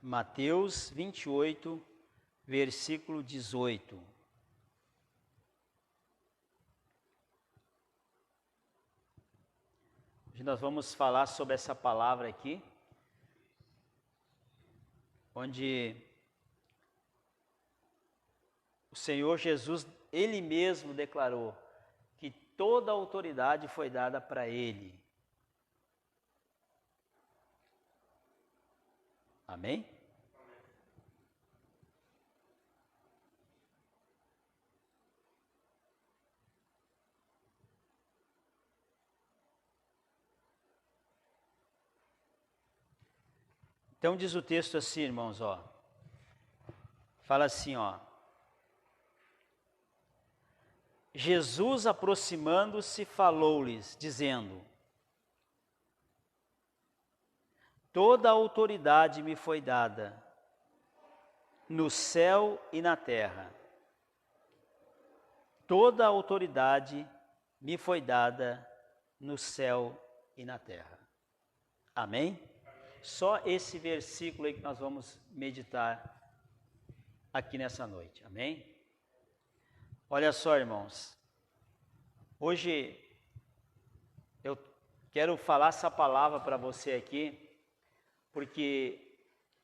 Mateus 28, versículo 18. Hoje nós vamos falar sobre essa palavra aqui, onde o Senhor Jesus, Ele mesmo declarou que toda a autoridade foi dada para Ele. Amém? Então diz o texto assim, irmãos, ó. Fala assim, ó. Jesus, aproximando-se, falou-lhes, dizendo: toda a autoridade me foi dada, no céu e na terra. Toda a autoridade me foi dada no céu e na terra. Amém? Só esse versículo aí que nós vamos meditar aqui nessa noite. Amém? Olha só, irmãos. Hoje eu quero falar essa palavra para você aqui, porque,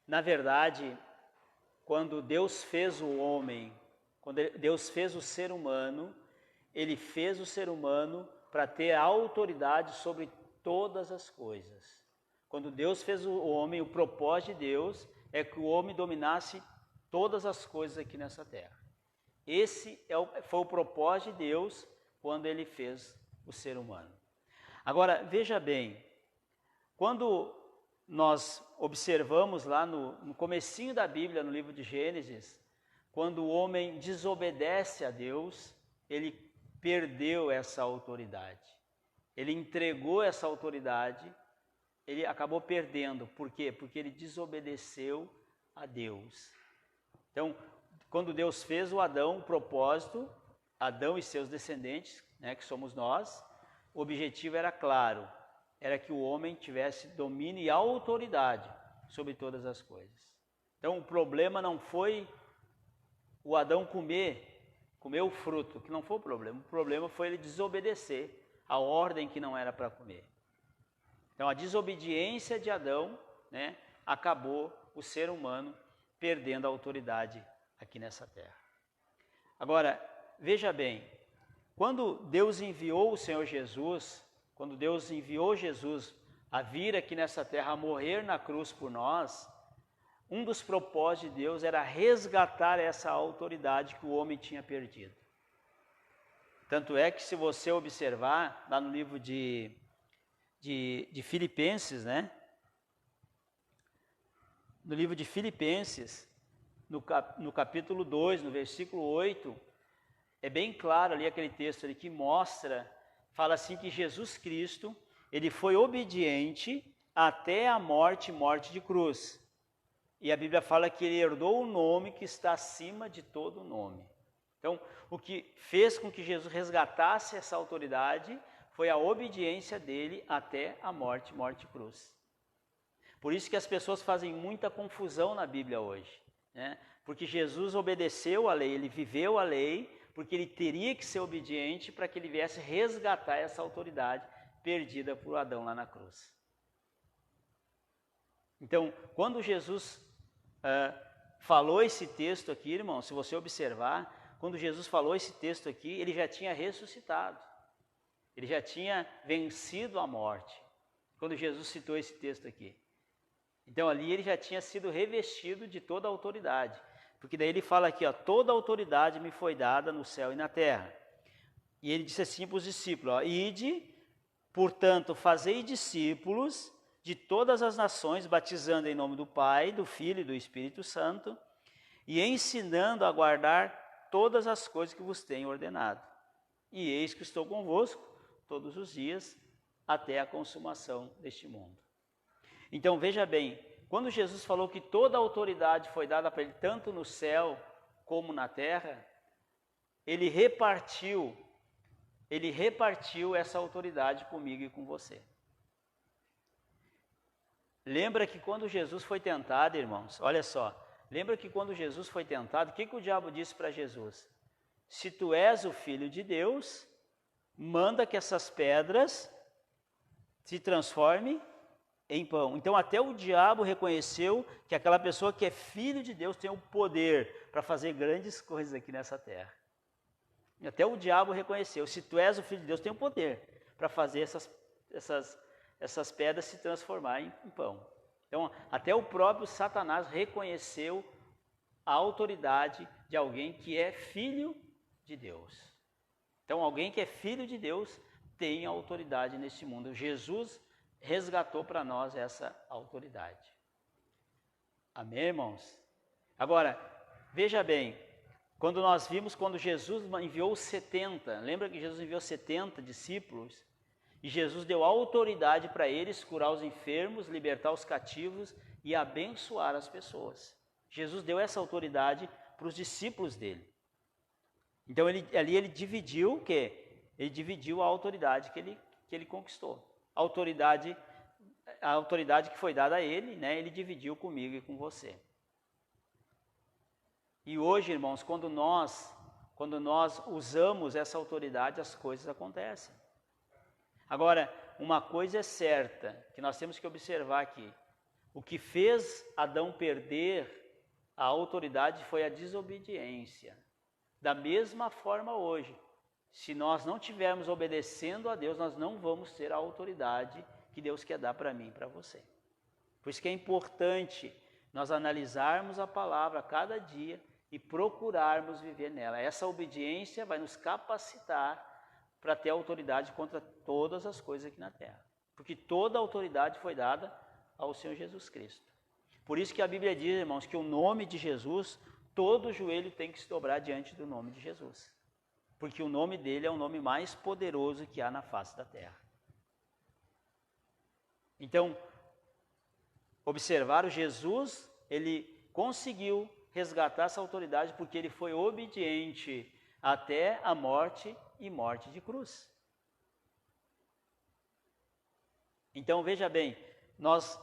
na verdade, quando Deus fez o homem, quando Deus fez o ser humano, Ele fez o ser humano para ter autoridade sobre todas as coisas. Quando Deus fez o homem, o propósito de Deus é que o homem dominasse todas as coisas aqui nessa terra. Esse foi o propósito de Deus quando Ele fez o ser humano. Agora, veja bem, quando nós observamos lá no comecinho da Bíblia, no livro de Gênesis, quando o homem desobedece a Deus, ele perdeu essa autoridade. Ele entregou essa autoridade, ele acabou perdendo. Por quê? Porque ele desobedeceu a Deus. Então, quando Deus fez o Adão, o propósito, Adão e seus descendentes, né, que somos nós, o objetivo era claro, era que o homem tivesse domínio e autoridade sobre todas as coisas. Então, o problema não foi o Adão comer o fruto, que não foi o problema foi ele desobedecer a ordem que não era para comer. Então, a desobediência de Adão, né, acabou o ser humano perdendo a autoridade aqui nessa terra. Agora, veja bem, quando Deus enviou o Senhor Jesus, quando Deus enviou Jesus a vir aqui nessa terra, a morrer na cruz por nós, um dos propósitos de Deus era resgatar essa autoridade que o homem tinha perdido. Tanto é que, se você observar lá no livro de Filipenses, né? No livro de Filipenses, no capítulo 2, no versículo 8, é bem claro ali aquele texto ali que mostra, fala assim que Jesus Cristo, ele foi obediente até a morte de cruz. E a Bíblia fala que ele herdou o nome que está acima de todo nome. Então, o que fez com que Jesus resgatasse essa autoridade foi a obediência dele até a morte de cruz. Por isso que as pessoas fazem muita confusão na Bíblia hoje, né? Porque Jesus obedeceu a lei, ele viveu a lei, porque ele teria que ser obediente para que ele viesse resgatar essa autoridade perdida por Adão lá na cruz. Então, quando Jesus falou esse texto aqui, irmão, se você observar, quando Jesus falou esse texto aqui, ele já tinha ressuscitado. Ele já tinha vencido a morte, quando Jesus citou esse texto aqui. Então, ali ele já tinha sido revestido de toda a autoridade. Porque daí ele fala aqui, ó, toda a autoridade me foi dada no céu e na terra. E ele disse assim para os discípulos, ó, ide, portanto, fazei discípulos de todas as nações, batizando em nome do Pai, do Filho e do Espírito Santo, e ensinando a guardar todas as coisas que vos tenho ordenado. E eis que estou convosco todos os dias, até a consumação deste mundo. Então, veja bem, quando Jesus falou que toda a autoridade foi dada para ele, tanto no céu como na terra, ele repartiu essa autoridade comigo e com você. Lembra que quando Jesus foi tentado, irmãos, olha só, lembra que quando Jesus foi tentado, o que o diabo disse para Jesus? Se tu és o Filho de Deus, manda que essas pedras se transformem em pão. Então até o diabo reconheceu que aquela pessoa que é filho de Deus tem o poder para fazer grandes coisas aqui nessa terra. E até o diabo reconheceu, se tu és o Filho de Deus, tem o poder para fazer essas pedras se transformarem em pão. Então até o próprio Satanás reconheceu a autoridade de alguém que é filho de Deus. Então alguém que é filho de Deus tem autoridade neste mundo. Jesus resgatou para nós essa autoridade. Amém, irmãos? Agora, veja bem, quando Jesus enviou 70, lembra que Jesus enviou 70 discípulos? E Jesus deu autoridade para eles curar os enfermos, libertar os cativos e abençoar as pessoas. Jesus deu essa autoridade para os discípulos dele. Então ali ele dividiu o quê? Ele dividiu a autoridade que ele conquistou. A autoridade que foi dada a ele, né, ele dividiu comigo e com você. E hoje, irmãos, quando nós usamos essa autoridade, as coisas acontecem. Agora, uma coisa é certa, que nós temos que observar aqui. O que fez Adão perder a autoridade foi a desobediência. Da mesma forma hoje, se nós não estivermos obedecendo a Deus, nós não vamos ter a autoridade que Deus quer dar para mim e para você. Por isso que é importante nós analisarmos a palavra a cada dia e procurarmos viver nela. Essa obediência vai nos capacitar para ter autoridade contra todas as coisas aqui na terra. Porque toda a autoridade foi dada ao Senhor Jesus Cristo. Por isso que a Bíblia diz, irmãos, que o nome de Jesus, todo joelho tem que se dobrar diante do nome de Jesus. Porque o nome dele é o nome mais poderoso que há na face da terra. Então, observar o Jesus, ele conseguiu resgatar essa autoridade porque ele foi obediente até a morte e morte de cruz. Então, veja bem, nós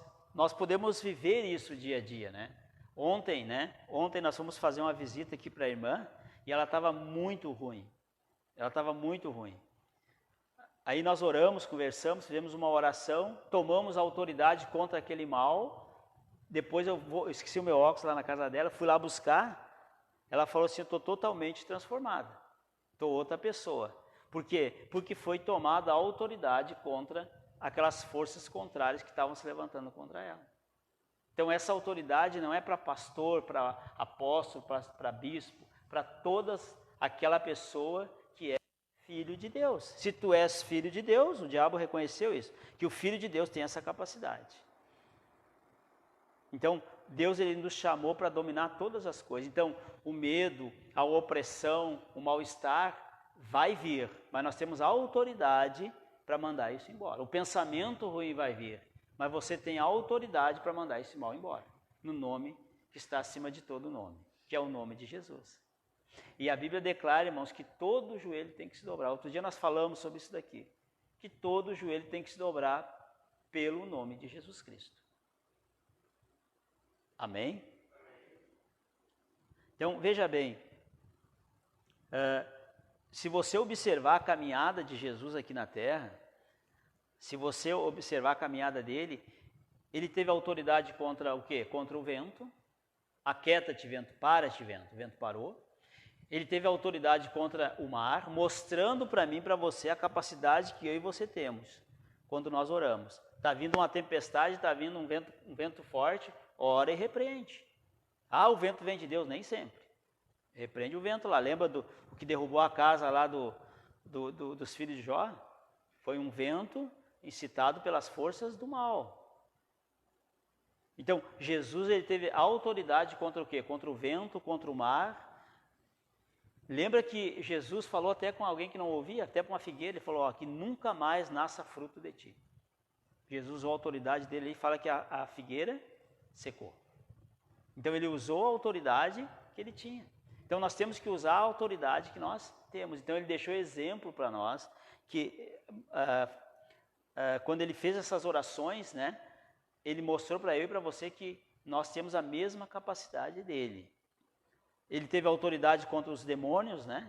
podemos viver isso dia a dia, né? Ontem nós fomos fazer uma visita aqui para a irmã e ela estava muito ruim. Aí nós oramos, conversamos, fizemos uma oração, tomamos autoridade contra aquele mal. Depois eu esqueci o meu óculos lá na casa dela, fui lá buscar. Ela falou assim, eu estou totalmente transformada, estou outra pessoa. Por quê? Porque foi tomada a autoridade contra aquelas forças contrárias que estavam se levantando contra ela. Então essa autoridade não é para pastor, para apóstolo, para bispo, para toda aquela pessoa que é filho de Deus. Se tu és filho de Deus, o diabo reconheceu isso, que o filho de Deus tem essa capacidade. Então, Deus ele nos chamou para dominar todas as coisas. Então, o medo, a opressão, o mal-estar vai vir, mas nós temos a autoridade para mandar isso embora. O pensamento ruim vai vir, mas você tem a autoridade para mandar esse mal embora, no nome que está acima de todo nome, que é o nome de Jesus. E a Bíblia declara, irmãos, que todo joelho tem que se dobrar. Outro dia nós falamos sobre isso daqui, que todo joelho tem que se dobrar pelo nome de Jesus Cristo. Amém? Então, veja bem, se você observar a caminhada de Jesus aqui na terra, se você observar a caminhada dele, ele teve autoridade contra o quê? Contra o vento. Aquieta-te, vento, para-te, vento. O vento parou. Ele teve autoridade contra o mar, mostrando para mim e para você a capacidade que eu e você temos quando nós oramos. Está vindo uma tempestade, está vindo um vento forte, ora e repreende. Ah, o vento vem de Deus? Nem sempre. Repreende o vento lá. Lembra do que derrubou a casa lá dos filhos de Jó? Foi um vento incitado pelas forças do mal. Então, Jesus ele teve autoridade contra o quê? Contra o vento, contra o mar. Lembra que Jesus falou até com alguém que não ouvia, até para uma figueira, ele falou, que nunca mais nasça fruto de ti. Jesus usou a autoridade dele e fala que a figueira secou. Então ele usou a autoridade que ele tinha. Então nós temos que usar a autoridade que nós temos. Então ele deixou exemplo para nós que quando ele fez essas orações, né, ele mostrou para eu e para você que nós temos a mesma capacidade dele. Ele teve autoridade contra os demônios, né?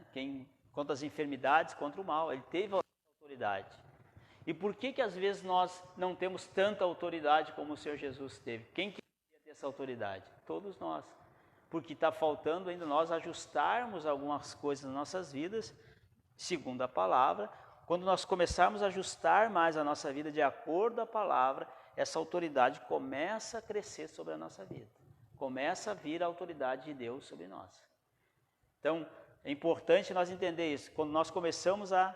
Contra as enfermidades, contra o mal. Ele teve autoridade. E por que às vezes nós não temos tanta autoridade como o Senhor Jesus teve? Quem queria ter essa autoridade? Todos nós. Porque está faltando ainda nós ajustarmos algumas coisas nas nossas vidas, segundo a palavra. Quando nós começarmos a ajustar mais a nossa vida de acordo com a palavra, essa autoridade começa a crescer sobre a nossa vida. Começa a vir a autoridade de Deus sobre nós. Então, é importante nós entender isso. Quando nós começamos a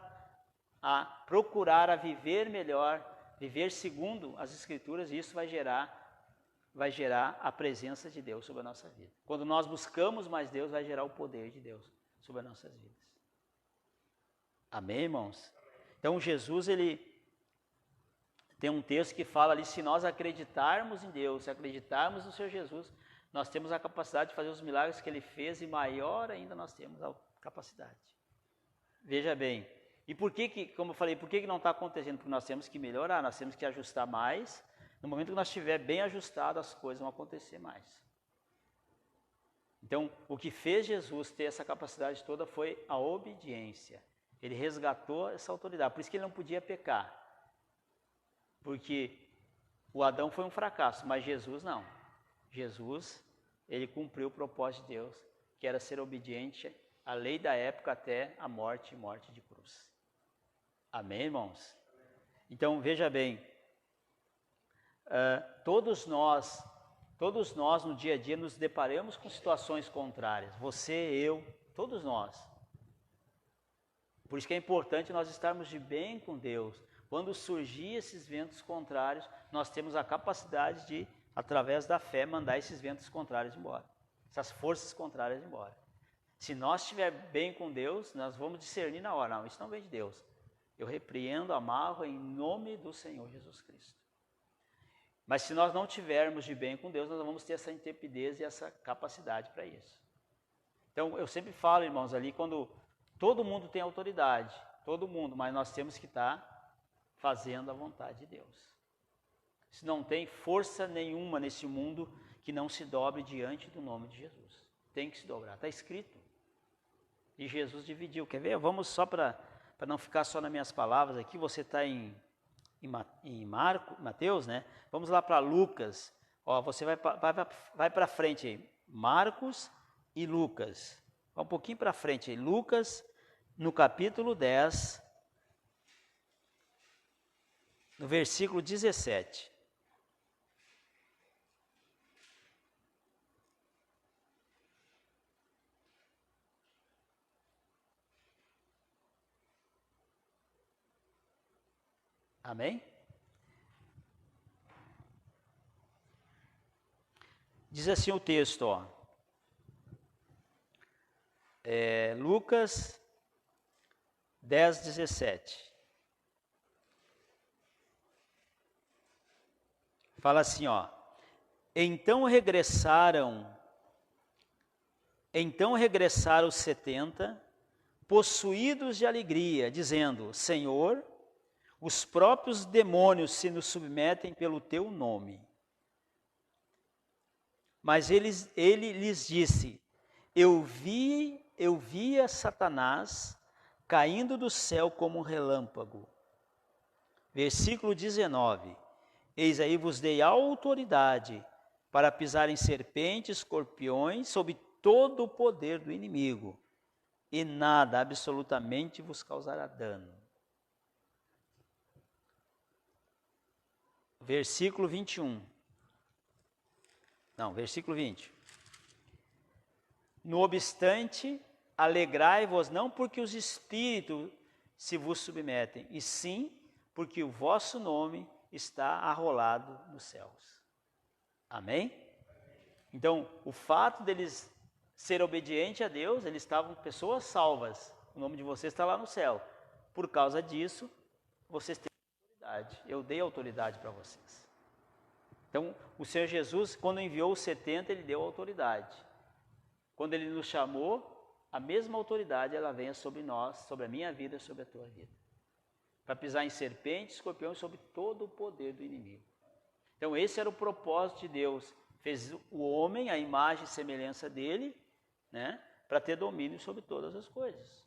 procurar a viver melhor, viver segundo as Escrituras, isso vai gerar a presença de Deus sobre a nossa vida. Quando nós buscamos mais Deus, vai gerar o poder de Deus sobre as nossas vidas. Amém, irmãos? Então, Jesus, ele tem um texto que fala ali, se nós acreditarmos em Deus, se acreditarmos no Senhor Jesus, nós temos a capacidade de fazer os milagres que Ele fez e maior ainda nós temos a capacidade. Veja bem, e por que, como eu falei, por que não está acontecendo? Porque nós temos que melhorar, nós temos que ajustar mais. No momento que nós estiver bem ajustado, as coisas vão acontecer mais. Então, o que fez Jesus ter essa capacidade toda foi a obediência. Ele resgatou essa autoridade, por isso que ele não podia pecar. Porque o Adão foi um fracasso, mas Jesus não. Jesus, ele cumpriu o propósito de Deus, que era ser obediente à lei da época até a morte de cruz. Amém, irmãos? Então, veja bem, todos nós no dia a dia nos deparamos com situações contrárias. Você, eu, todos nós. Por isso que é importante nós estarmos de bem com Deus. Quando surgir esses ventos contrários, nós temos a capacidade de, através da fé, mandar esses ventos contrários embora. Essas forças contrárias embora. Se nós estivermos bem com Deus, nós vamos discernir na hora. Não, isso não vem de Deus. Eu repreendo, amarro em nome do Senhor Jesus Cristo. Mas se nós não tivermos de bem com Deus, nós não vamos ter essa intrepidez e essa capacidade para isso. Então, eu sempre falo, irmãos, ali quando todo mundo tem autoridade, todo mundo, mas nós temos que estar fazendo a vontade de Deus. Se não tem força nenhuma nesse mundo que não se dobre diante do nome de Jesus. Tem que se dobrar, está escrito. E Jesus dividiu. Quer ver? Vamos só para não ficar só nas minhas palavras aqui, você está em Mateus, né? Vamos lá para Lucas. Ó, você vai para frente aí. Marcos e Lucas. Vai um pouquinho para frente aí. Lucas, no capítulo 10, no versículo 17. Amém? Diz assim o texto, ó. Lucas 10, 17. Fala assim, ó. Então regressaram os 70, possuídos de alegria, dizendo: Senhor, os próprios demônios se nos submetem pelo teu nome. Mas ele lhes disse: eu via Satanás caindo do céu como um relâmpago. Versículo 19. Eis aí vos dei autoridade para pisar em serpentes, escorpiões, sob todo o poder do inimigo, e nada absolutamente vos causará dano. Versículo 21. Não, versículo 20. No obstante, alegrai-vos não porque os espíritos se vos submetem, e sim porque o vosso nome está arrolado nos céus. Amém? Então, o fato deles ser obedientes a Deus, eles estavam pessoas salvas. O nome de vocês está lá no céu. Por causa disso, vocês têm autoridade. Eu dei autoridade para vocês. Então, o Senhor Jesus, quando enviou os 70, Ele deu autoridade. Quando Ele nos chamou, a mesma autoridade, ela venha sobre nós, sobre a minha vida, sobre a tua vida. Para pisar em serpentes, escorpiões, sobre todo o poder do inimigo. Então esse era o propósito de Deus. Fez o homem, a imagem e semelhança dele, né, para ter domínio sobre todas as coisas.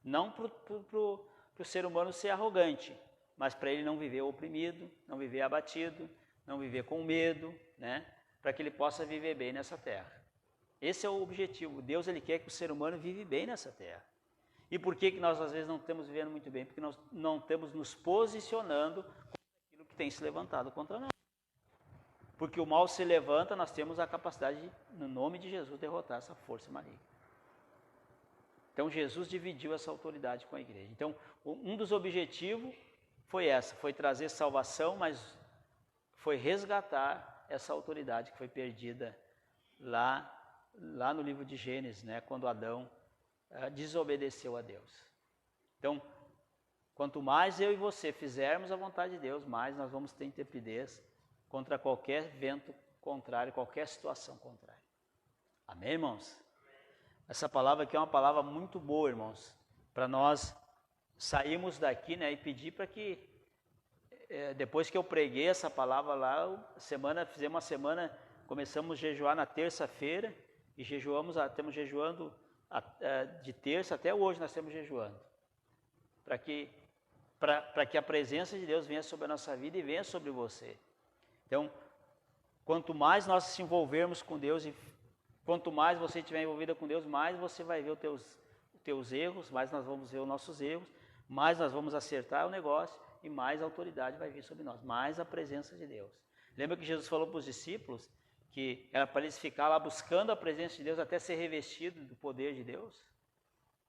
Não para o ser humano ser arrogante, mas para ele não viver oprimido, não viver abatido, não viver com medo, né, para que ele possa viver bem nessa terra. Esse é o objetivo. Deus, ele quer que o ser humano vive bem nessa terra. E por que nós às vezes não estamos vivendo muito bem? Porque nós não estamos nos posicionando contra aquilo que tem se levantado contra nós. Porque o mal se levanta, nós temos a capacidade de, no nome de Jesus, derrotar essa força maligna. Então Jesus dividiu essa autoridade com a igreja. Então um dos objetivos foi trazer salvação, mas foi resgatar essa autoridade que foi perdida lá no livro de Gênesis, né, quando Adão desobedeceu a Deus. Então, quanto mais eu e você fizermos a vontade de Deus, mais nós vamos ter intrepidez contra qualquer vento contrário, qualquer situação contrária. Amém, irmãos? Essa palavra aqui é uma palavra muito boa, irmãos, para nós sairmos daqui, né, e pedir para que, depois que eu preguei essa palavra lá, fizemos uma semana, começamos a jejuar na terça-feira e estamos jejuando de terça até hoje, nós estamos jejuando, para que a presença de Deus venha sobre a nossa vida e venha sobre você. Então, quanto mais nós se envolvermos com Deus e quanto mais você estiver envolvida com Deus, mais você vai ver os teus erros, mais nós vamos ver os nossos erros, mais nós vamos acertar o negócio e mais autoridade vai vir sobre nós, mais a presença de Deus. Lembra que Jesus falou para os discípulos que era para eles ficar lá buscando a presença de Deus até ser revestido do poder de Deus?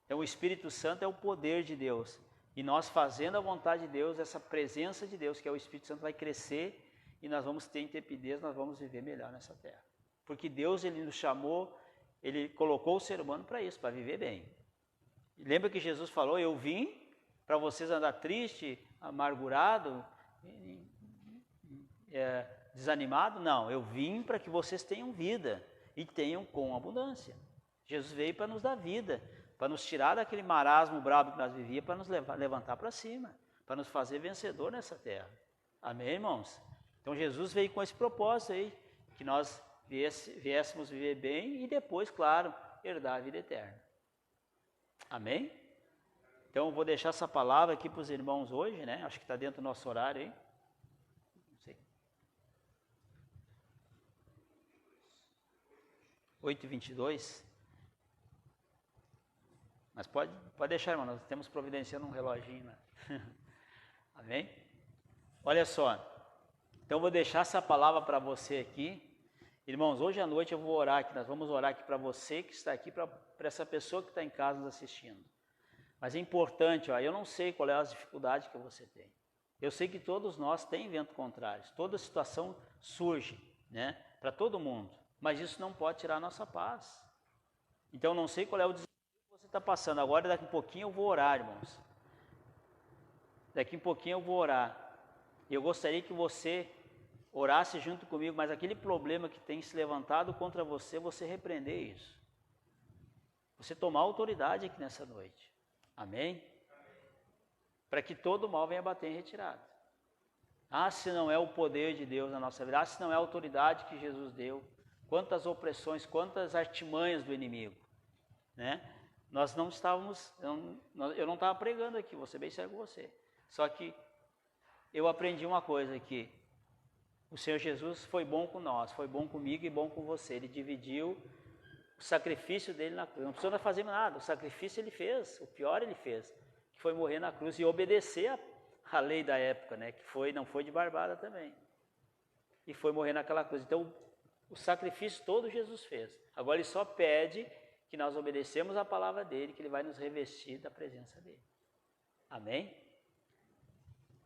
Então o Espírito Santo é o poder de Deus. E nós fazendo a vontade de Deus, essa presença de Deus, que é o Espírito Santo, vai crescer e nós vamos ter intrepidez, nós vamos viver melhor nessa terra. Porque Deus, ele nos chamou, ele colocou o ser humano para isso, para viver bem. E lembra que Jesus falou, eu vim para vocês andar triste, amargurado, desanimado? Não, eu vim para que vocês tenham vida e tenham com abundância. Jesus veio para nos dar vida, para nos tirar daquele marasmo brabo que nós vivíamos, para nos levantar para cima, para nos fazer vencedor nessa terra. Amém, irmãos? Então Jesus veio com esse propósito aí, que nós viéssemos viver bem e depois, claro, herdar a vida eterna. Amém? Então eu vou deixar essa palavra aqui para os irmãos hoje, né? Acho que está dentro do nosso horário aí. Não sei. 8h22. Mas pode deixar, irmão, nós temos providenciando um reloginho lá. Amém? Olha só. Então eu vou deixar essa palavra para você aqui. Irmãos, hoje à noite eu vou orar aqui, nós vamos orar aqui para você que está aqui, para essa pessoa que está em casa nos assistindo. Mas é importante, eu não sei qual é as dificuldades que você tem. Eu sei que todos nós temos ventos contrários, toda situação surge, né, para todo mundo. Mas isso não pode tirar a nossa paz. Então eu não sei qual é o desafio que você está passando. Agora daqui a pouquinho eu vou orar, irmãos. Daqui a pouquinho eu vou orar. E eu gostaria que você orasse junto comigo, mas aquele problema que tem se levantado contra você, você repreender isso. Você tomar autoridade aqui nessa noite. Amém? Para que todo mal venha bater em retirada. Se não é o poder de Deus na nossa vida, se não é a autoridade que Jesus deu, quantas opressões, quantas artimanhas do inimigo, né? Nós não estávamos, eu não estava pregando aqui, vou ser bem sério com você. Só que eu aprendi uma coisa aqui. O Senhor Jesus foi bom com nós, foi bom comigo e bom com você. Ele dividiu o sacrifício dele na cruz. Não precisou fazer nada, o sacrifício ele fez, o pior ele fez, que foi morrer na cruz e obedecer a lei da época, né? Que não foi de barbada também. E foi morrer naquela cruz. Então, o sacrifício todo Jesus fez. Agora ele só pede que nós obedecemos a palavra dele, que ele vai nos revestir da presença dele. Amém?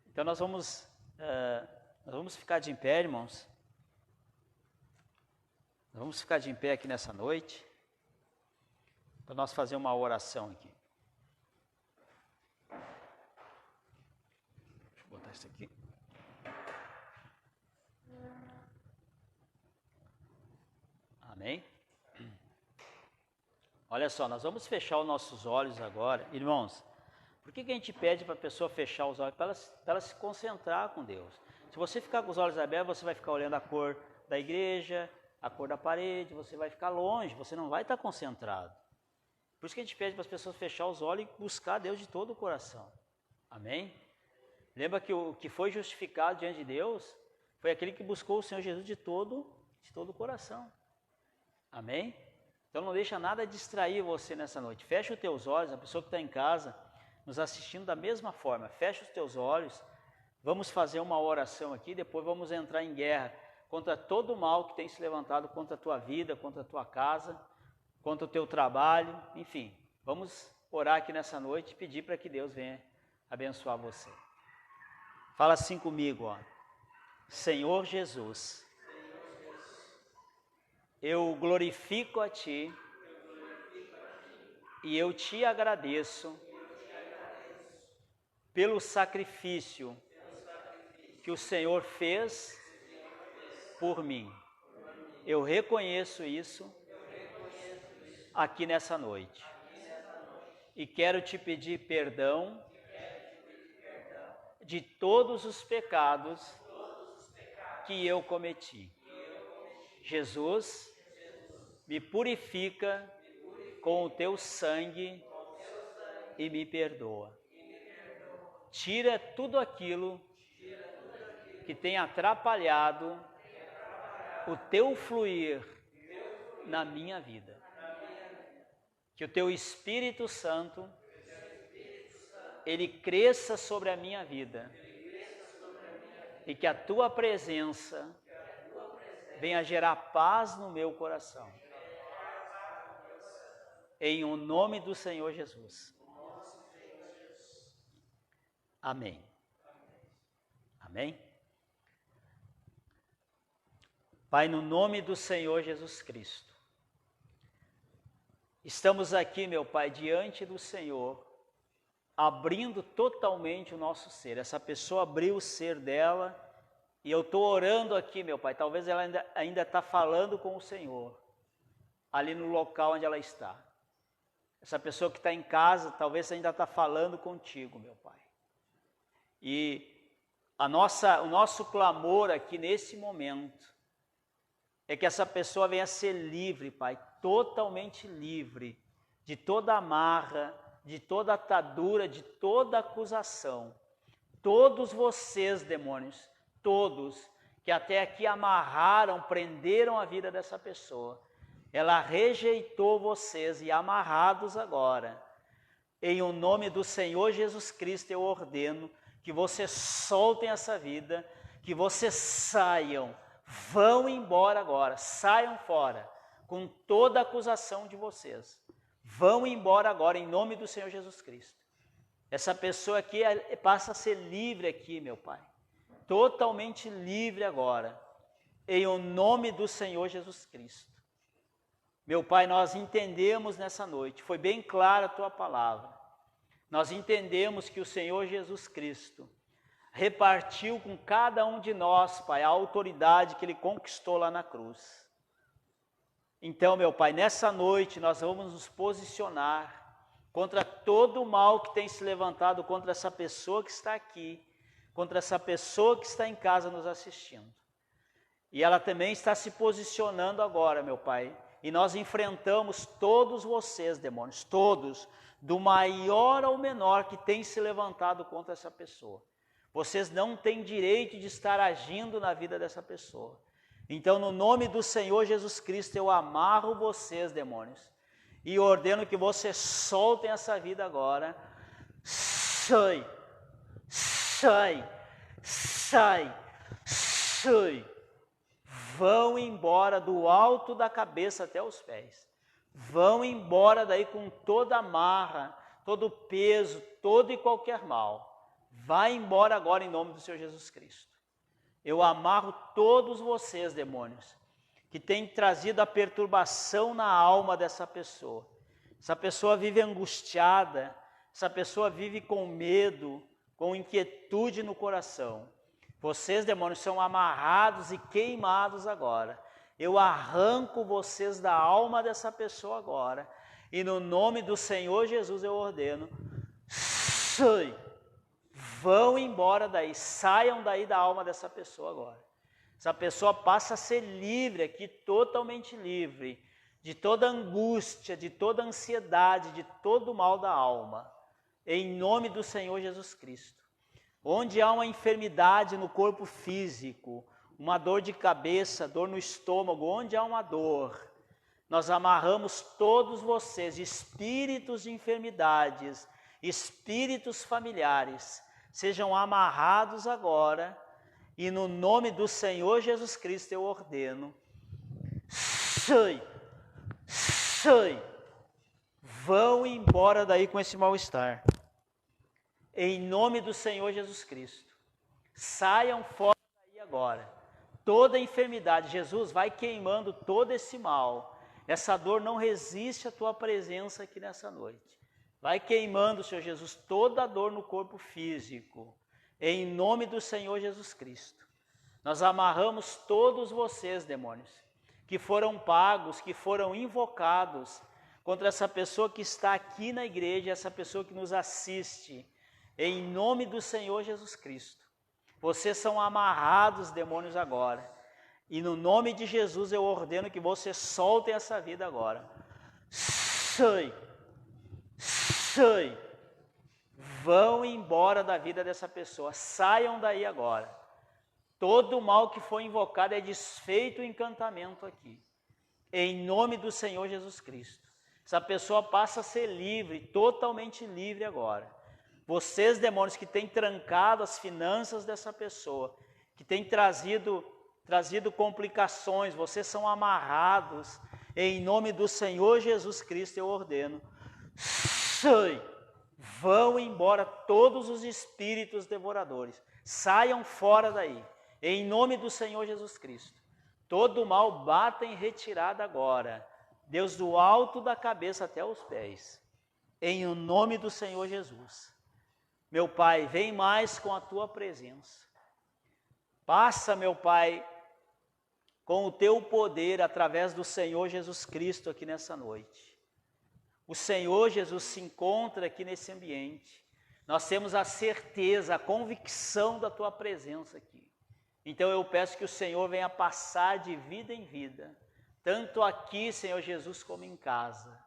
Então nós vamos ficar de pé, irmãos. Nós vamos ficar de pé aqui nessa noite, para nós fazer uma oração aqui. Deixa eu botar isso aqui. Amém? Olha só, nós vamos fechar os nossos olhos agora. Irmãos, por que a gente pede para a pessoa fechar os olhos? Para ela se concentrar com Deus. Se você ficar com os olhos abertos, você vai ficar olhando a cor da igreja, a cor da parede, você vai ficar longe, você não vai estar concentrado. Por isso que a gente pede para as pessoas fechar os olhos e buscar Deus de todo o coração. Amém? Lembra que o que foi justificado diante de Deus foi aquele que buscou o Senhor Jesus de todo o coração. Amém? Então não deixa nada distrair você nessa noite. Fecha os teus olhos, a pessoa que está em casa, nos assistindo da mesma forma. Fecha os teus olhos. Vamos fazer uma oração aqui, depois vamos entrar em guerra contra todo o mal que tem se levantado contra a tua vida, contra a tua casa, contra o teu trabalho, enfim. Vamos orar aqui nessa noite e pedir para que Deus venha abençoar você. Fala assim comigo, ó. Senhor Jesus, eu glorifico a Ti e eu Te agradeço pelo sacrifício que o Senhor fez por mim. Eu reconheço isso aqui nessa noite. E quero Te pedir perdão de todos os pecados que eu cometi. Jesus, me purifica com o Teu sangue e me perdoa. Tira tudo aquilo que tem atrapalhado o Teu fluir na minha vida. Que o Teu Espírito Santo, ele cresça sobre a minha vida. E que a Tua presença venha gerar paz no meu coração. Em o nome do Senhor Jesus. Amém. Amém? Pai, no nome do Senhor Jesus Cristo, estamos aqui, meu Pai, diante do Senhor, abrindo totalmente o nosso ser. Essa pessoa abriu o ser dela e eu estou orando aqui, meu Pai. Talvez ela ainda está falando com o Senhor, ali no local onde ela está. Essa pessoa que está em casa, talvez ainda está falando contigo, meu Pai. E o nosso clamor aqui nesse momento é que essa pessoa venha ser livre, Pai, totalmente livre de toda amarra, de toda atadura, de toda acusação. Todos vocês, demônios, todos que até aqui amarraram, prenderam a vida dessa pessoa, ela rejeitou vocês e amarrados agora, em o nome do Senhor Jesus Cristo eu ordeno que vocês soltem essa vida, que vocês saiam, vão embora agora, saiam fora, com toda a acusação de vocês. Vão embora agora, em nome do Senhor Jesus Cristo. Essa pessoa aqui passa a ser livre aqui, meu Pai. Totalmente livre agora, em o nome do Senhor Jesus Cristo. Meu Pai, nós entendemos nessa noite, foi bem clara a Tua palavra. Nós entendemos que o Senhor Jesus Cristo repartiu com cada um de nós, Pai, a autoridade que Ele conquistou lá na cruz. Então, meu Pai, nessa noite nós vamos nos posicionar contra todo o mal que tem se levantado contra essa pessoa que está aqui, contra essa pessoa que está em casa nos assistindo. E ela também está se posicionando agora, meu Pai, e nós enfrentamos todos vocês, demônios, todos, do maior ao menor que tem se levantado contra essa pessoa. Vocês não têm direito de estar agindo na vida dessa pessoa. Então, no nome do Senhor Jesus Cristo, eu amarro vocês, demônios, e ordeno que vocês soltem essa vida agora. Sai, sai, sai, sai. Vão embora do alto da cabeça até os pés. Vão embora daí com toda a amarra, todo o peso, todo e qualquer mal. Vai embora agora em nome do Senhor Jesus Cristo. Eu amarro todos vocês, demônios, que têm trazido a perturbação na alma dessa pessoa. Essa pessoa vive angustiada, essa pessoa vive com medo, com inquietude no coração. Vocês, demônios, são amarrados e queimados agora. Eu arranco vocês da alma dessa pessoa agora. E no nome do Senhor Jesus eu ordeno, sai, vão embora daí, saiam daí da alma dessa pessoa agora. Essa pessoa passa a ser livre aqui, totalmente livre, de toda angústia, de toda ansiedade, de todo o mal da alma, em nome do Senhor Jesus Cristo. Onde há uma enfermidade no corpo físico, uma dor de cabeça, dor no estômago, onde há uma dor, nós amarramos todos vocês, espíritos de enfermidades, espíritos familiares, sejam amarrados agora, e no nome do Senhor Jesus Cristo eu ordeno, sai, vão embora daí com esse mal-estar. Em nome do Senhor Jesus Cristo, saiam fora daí agora. Toda enfermidade, Jesus vai queimando todo esse mal. Essa dor não resiste à tua presença aqui nessa noite. Vai queimando, Senhor Jesus, toda a dor no corpo físico. Em nome do Senhor Jesus Cristo. Nós amarramos todos vocês, demônios, que foram pagos, que foram invocados contra essa pessoa que está aqui na igreja, essa pessoa que nos assiste. Em nome do Senhor Jesus Cristo. Vocês são amarrados, demônios, agora. E no nome de Jesus eu ordeno que vocês soltem essa vida agora. Sai. Vão embora da vida dessa pessoa. Saiam daí agora. Todo o mal que foi invocado é desfeito o encantamento aqui. Em nome do Senhor Jesus Cristo. Essa pessoa passa a ser livre, totalmente livre agora. Vocês, demônios, que têm trancado as finanças dessa pessoa, que têm trazido complicações, vocês são amarrados. Em nome do Senhor Jesus Cristo eu ordeno. Sai! Vão embora todos os espíritos devoradores. Saiam fora daí. Em nome do Senhor Jesus Cristo. Todo o mal bata em retirada agora. Deus, do alto da cabeça até os pés. Em o nome do Senhor Jesus. Meu Pai, vem mais com a Tua presença. Passa, meu Pai, com o Teu poder através do Senhor Jesus Cristo aqui nessa noite. O Senhor Jesus se encontra aqui nesse ambiente. Nós temos a certeza, a convicção da Tua presença aqui. Então eu peço que o Senhor venha passar de vida em vida, tanto aqui, Senhor Jesus, como em casa.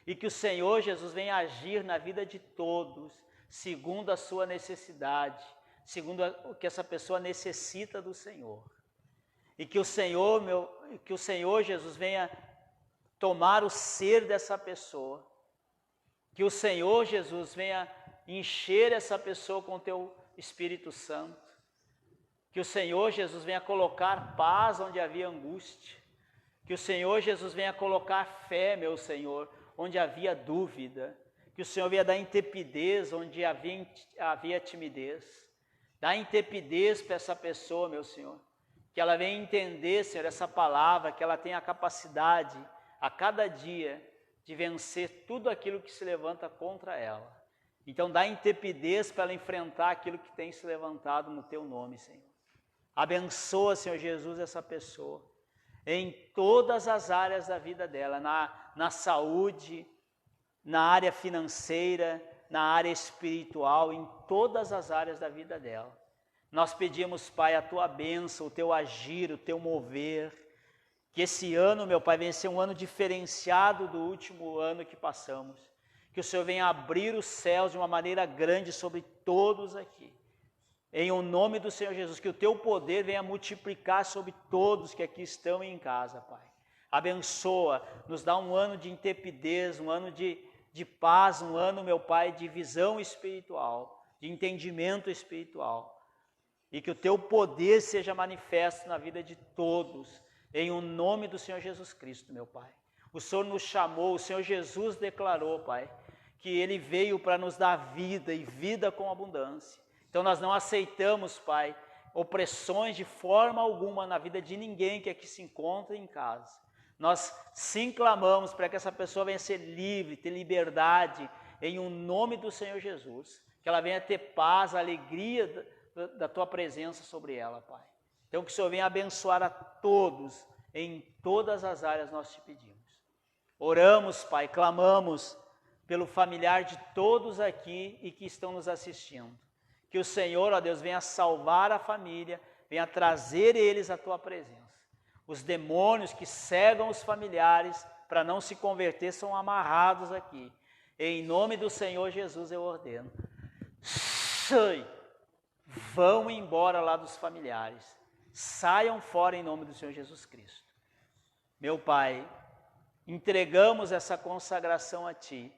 E que o Senhor Jesus venha agir na vida de todos, segundo a sua necessidade, segundo o que essa pessoa necessita do Senhor. E que o Senhor Jesus venha tomar o ser dessa pessoa. Que o Senhor Jesus venha encher essa pessoa com o Teu Espírito Santo. Que o Senhor Jesus venha colocar paz onde havia angústia. Que o Senhor Jesus venha colocar fé, meu Senhor, onde havia dúvida. Que o Senhor venha dar intrepidez onde havia timidez. Dá intrepidez para essa pessoa, meu Senhor. Que ela venha entender, Senhor, essa palavra, que ela tenha a capacidade, a cada dia, de vencer tudo aquilo que se levanta contra ela. Então dá intrepidez para ela enfrentar aquilo que tem se levantado no Teu nome, Senhor. Abençoa, Senhor Jesus, essa pessoa, em todas as áreas da vida dela, na saúde, na área financeira, na área espiritual, em todas as áreas da vida dela. Nós pedimos, Pai, a Tua bênção, o Teu agir, o Teu mover, que esse ano, meu Pai, venha ser um ano diferenciado do último ano que passamos, que o Senhor venha abrir os céus de uma maneira grande sobre todos aqui, em o nome do Senhor Jesus, que o Teu poder venha multiplicar sobre todos que aqui estão em casa, Pai. Abençoa, nos dá um ano de intrepidez, um ano de paz, um ano, meu Pai, de visão espiritual, de entendimento espiritual, e que o Teu poder seja manifesto na vida de todos, em o nome do Senhor Jesus Cristo, meu Pai. O Senhor nos chamou, o Senhor Jesus declarou, Pai, que Ele veio para nos dar vida e vida com abundância. Então nós não aceitamos, Pai, opressões de forma alguma na vida de ninguém que aqui se encontra em casa. Nós sim clamamos para que essa pessoa venha ser livre, ter liberdade, em o nome do Senhor Jesus. Que ela venha ter paz, alegria da Tua presença sobre ela, Pai. Então que o Senhor venha abençoar a todos, em todas as áreas nós te pedimos. Oramos, Pai, clamamos pelo familiar de todos aqui e que estão nos assistindo. Que o Senhor, ó Deus, venha salvar a família, venha trazer eles à tua presença. Os demônios que cegam os familiares para não se converter são amarrados aqui. Em nome do Senhor Jesus eu ordeno. Sai! Vão embora lá dos familiares. Saiam fora em nome do Senhor Jesus Cristo. Meu Pai, entregamos essa consagração a Ti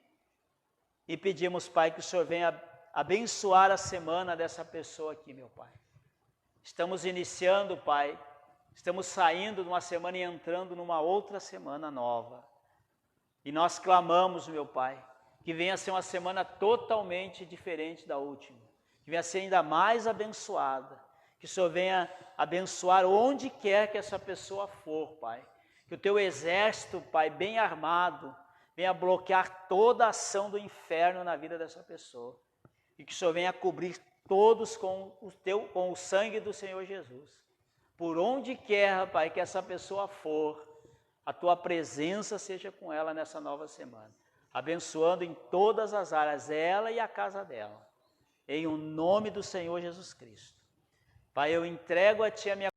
e pedimos, Pai, que o Senhor venha abençoar a semana dessa pessoa aqui, meu Pai. Estamos iniciando, Pai, estamos saindo de uma semana e entrando numa outra semana nova. E nós clamamos, meu Pai, que venha ser uma semana totalmente diferente da última, que venha ser ainda mais abençoada, que o Senhor venha abençoar onde quer que essa pessoa for, Pai. Que o Teu exército, Pai, bem armado, venha bloquear toda a ação do inferno na vida dessa pessoa. E que o Senhor venha cobrir todos com o sangue do Senhor Jesus. Por onde quer, Pai, que essa pessoa for, a Tua presença seja com ela nessa nova semana. Abençoando em todas as áreas, ela e a casa dela. Em o nome do Senhor Jesus Cristo. Pai, eu entrego a Ti a minha